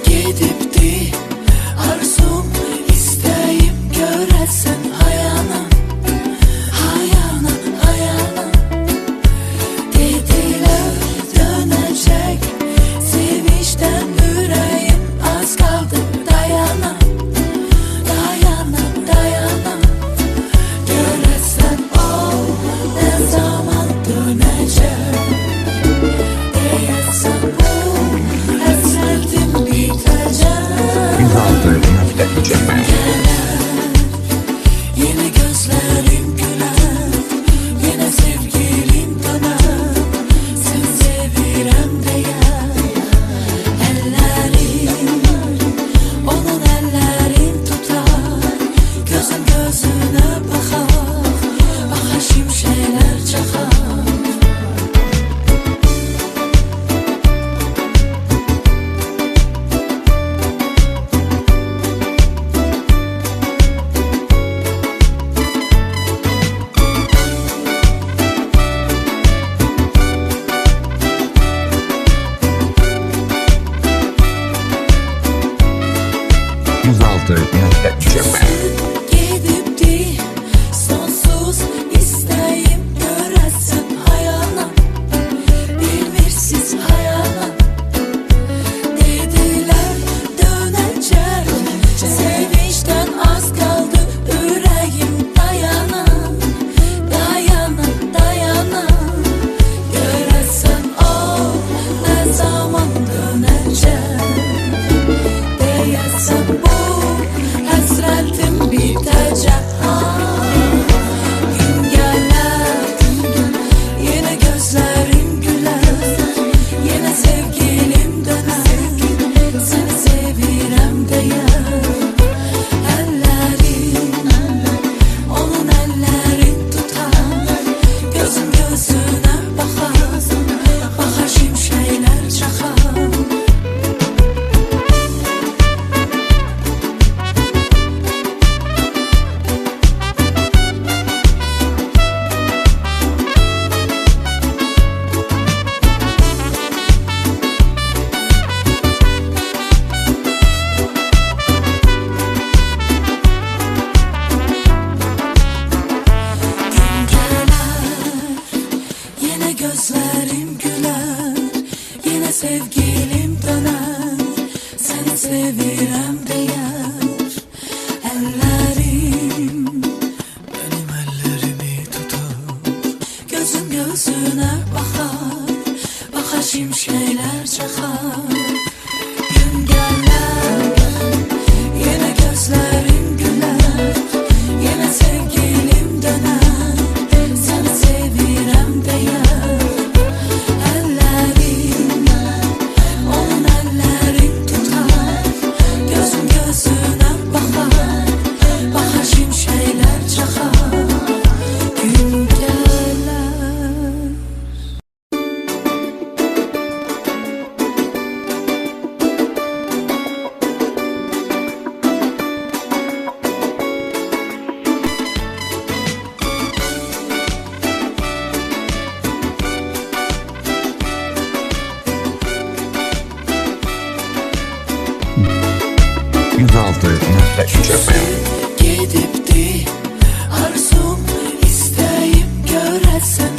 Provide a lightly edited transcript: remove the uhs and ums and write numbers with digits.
Gidipti arzum, isteğim göresin hayanım, hayanım, hayanım. Dediler dönecek, sevinçten yüreğim az kaldı. Dayanam, dayanam, dayanam. Göresen o ne zaman dönecek? Değilsen bu hasretim bitecek. Yine gözlerim güler, yine sevgilim döner. Sen sevirem diye ellerim, onun ellerin tutar. Gözüm gözüne bakar, bakar şimşekler çakar. Gidipti sonsuz isteğim göresin hayanım, bilmirsiz hayanım. Dediler dönecek, sevinçten az kaldı yüreğim. Dayanam, dayanam, dayanam. Göresen o ne zaman dönecek? Değilsen bu hasretim bitecek. Gün gelir, yine gözlerim güler, yine sevgilim döner. Seni sevirem diye ellerim, onun ellerin tutar. Gözüm gözüne bakar, bakar şimşekler çakar. Yine gözlerim güler, yine sevgilim döner. Seni sevirem diyer ellerim, benim ellerimi tutar. Gözüm gözüne bakar, bakar şimşekler çakar. Gün gelir, yine gözlerim güler, yine sevgilim döner. Seni sevirem diyer ellerim, onun ellerin tutar. Gözüm gözüne bakar, bakar şimşekler çakar. Gün gelir. Gidipti arzum, isteğim göresin